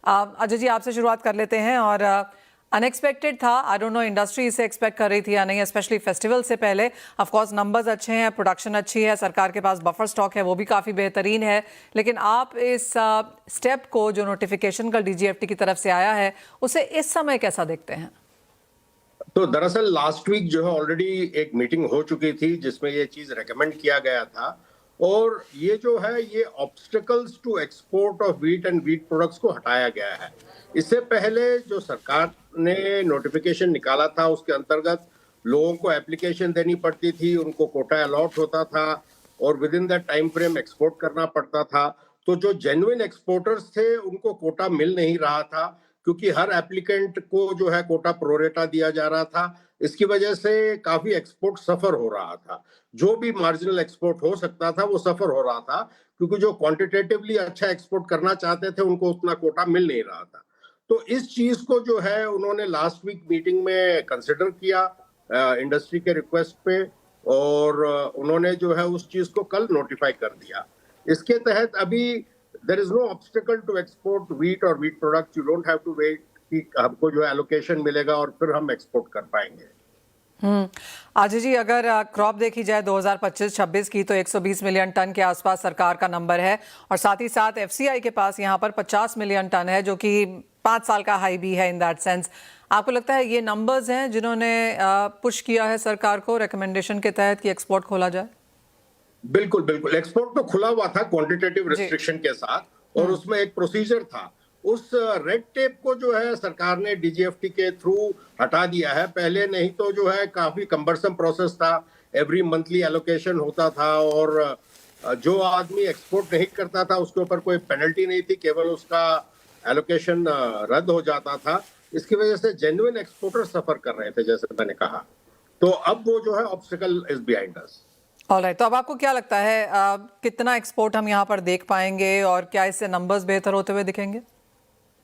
अजय जी, आपसे शुरुआत कर लेते हैं। और अनएक्सपेक्टेड था, आई डोंट नो इंडस्ट्री इसे एक्सपेक्ट कर रही थी या नहीं, स्पेशली फेस्टिवल से पहले। ऑफ कोर्स नंबर्स अच्छे हैं, प्रोडक्शन अच्छी है, सरकार के पास बफर स्टॉक है, वो भी काफ़ी बेहतरीन है। लेकिन आप इस स्टेप को, जो नोटिफिकेशन कल डीजीएफटी की तरफ से आया है, उसे इस समय कैसा देखते हैं? तो दरअसल लास्ट वीक जो है ऑलरेडी एक मीटिंग हो चुकी थी जिसमें ये चीज रेकमेंड किया गया था। और ये जो है ये obstacles to export of wheat and wheat products को हटाया गया है। इससे पहले जो सरकार ने नोटिफिकेशन निकाला था उसके अंतर्गत लोगों को एप्लीकेशन देनी पड़ती थी, उनको कोटा अलॉट होता था और with in that time frame export करना पड़ता था। तो जो जेन्युइन एक्सपोर्टर्स थे उनको कोटा मिल नहीं रहा था, क्योंकि हर एप्लीकेंट को जो है कोटा प्रोरेटा दिया जा रहा था। इसकी वजह से काफी एक्सपोर्ट सफर हो रहा था। जो भी मार्जिनल एक्सपोर्ट हो सकता था वो सफर हो रहा था, क्योंकि जो क्वांटिटेटिवली अच्छा एक्सपोर्ट करना चाहते थे उनको उतना कोटा मिल नहीं रहा था। तो इस चीज को जो है उन्होंने लास्ट वीक मीटिंग में कंसिडर किया इंडस्ट्री के रिक्वेस्ट पे, और उन्होंने जो है उस चीज को कल नोटिफाई कर दिया। इसके तहत अभी there is no obstacle to export wheat or wheat products. You don't have to wait कि हमको जो एलोकेशन मिलेगा और फिर हम एक्सपोर्ट कर पाएंगे। अजय जी, अगर क्रॉप देखी जाए 2025-26 की, तो 120 मिलियन टन के आसपास सरकार का नंबर है, और साथ ही साथ एफसीआई के पास यहाँ पर 50 मिलियन टन है, जो कि 5 साल का हाई भी है इन दैट सेंस। आपको लगता है ये नंबर्स हैं जिन्होंने पुश किया है सरकार को रिकमेंडेशन के तहत कि एक्सपोर्ट खोला जाए? बिल्कुल बिल्कुल, एक्सपोर्ट तो खुला हुआ था क्वांटिटेटिव रिस्ट्रिक्शन के साथ, और उसमें एक प्रोसीजर था। उस रेड टेप को जो है सरकार ने डीजीएफटी के थ्रू हटा दिया है। पहले नहीं तो जो है काफी कंबरसम प्रोसेस था, एवरी मंथली एलोकेशन होता था, और जो आदमी एक्सपोर्ट नहीं करता था उसके ऊपर कोई पेनल्टी नहीं थी, केवल उसका एलोकेशन रद्द हो जाता था। इसकी वजह से जेन्युइन एक्सपोर्टर सफर कर रहे थे, जैसे मैंने कहा। तो अब वो जो है obstacle is behind us. Alright, तो अब आपको क्या लगता है कितना एक्सपोर्ट हम यहाँ पर देख पाएंगे, और क्या इससे नंबर्स बेहतर होते हुए दिखेंगे?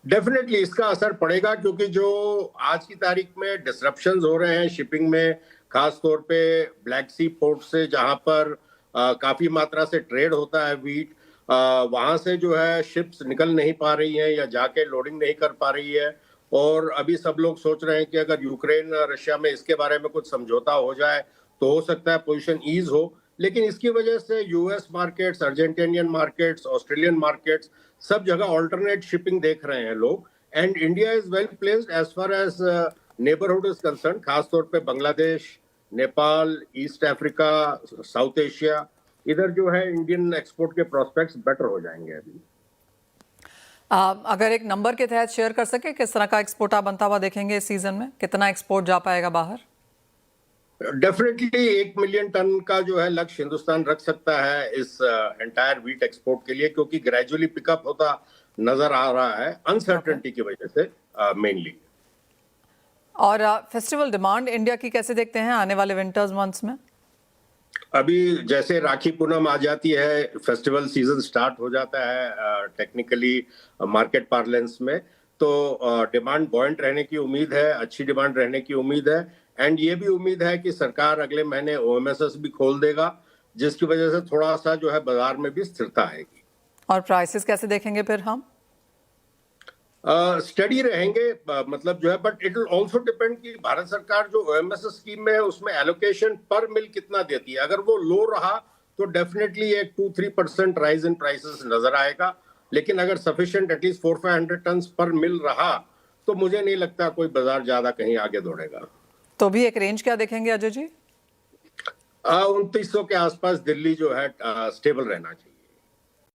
डेफिनेटली इसका असर पड़ेगा, क्योंकि जो आज की तारीख में डिसरप्शंस हो रहे हैं शिपिंग में, खास तौर पे ब्लैक सी पोर्ट से, जहां पर काफी मात्रा से ट्रेड होता है व्हीट, वहां से जो है शिप्स निकल नहीं पा रही हैं या जाके लोडिंग नहीं कर पा रही है। और अभी सब लोग सोच रहे हैं कि अगर यूक्रेन रशिया में इसके बारे में कुछ समझौता हो जाए तो हो सकता है पोजीशन ईज हो। लेकिन इसकी वजह से US markets, Argentinian markets, Australian markets, सब जगह ऑल्टरनेट शिपिंग देख रहे हैं लोग। And India is well placed as far as neighbourhood is concerned, खासतौर पे Bangladesh, Nepal, East Africa, South Asia, इधर जो है इंडियन एक्सपोर्ट के प्रोस्पेक्ट्स बेटर हो जाएंगे अभी। अगर एक नंबर के तहत शेयर कर सके, किस तरह का एक्सपोर्ट आप बनता हुआ देखेंगे इस सीजन में? कितना एक्सपोर्ट जा पाएगा बाहर? डेफिनेटली 1 मिलियन टन का जो है लक्ष्य हिंदुस्तान रख सकता है इस एंटायर व्हीट एक्सपोर्ट के लिए, क्योंकि ग्रेजुअली पिकअप होता नजर आ रहा है अनसर्टेनिटी की वजह से मेनली। और फेस्टिवल डिमांड इंडिया की कैसे देखते हैं आने वाले विंटर्स मंथ्स में? अभी जैसे राखी पूनम आ जाती है, फेस्टिवल सीजन स्टार्ट हो जाता है टेक्निकली मार्केट पार्लेंस में, तो डिमांड बॉयंट रहने की उम्मीद है, अच्छी डिमांड रहने की उम्मीद है। एंड ये भी उम्मीद है कि सरकार अगले महीने ओएमएसएस भी खोल देगा, जिसकी वजह से थोड़ा सा जो है बाजार में भी स्थिरता आएगी। और प्राइसेस कैसे देखेंगे फिर हम? स्टडी रहेंगे, मतलब जो है, but it will also depend कि भारत सरकार जो ओएमएसएस स्कीम है उसमें एलोकेशन पर मिल कितना देती है। अगर वो लो रहा तो डेफिनेटली एक 2-3% राइज इन प्राइसेस नजर आएगा। लेकिन अगर सफिशिएंट एटलीस्ट 400-500 टन पर मिल रहा तो मुझे नहीं लगता कोई बाजार ज्यादा कहीं आगे दौड़ेगा। तो भी एक रेंज क्या देखेंगे अजय जी? 2900 के आसपास दिल्ली जो है स्टेबल रहना चाहिए।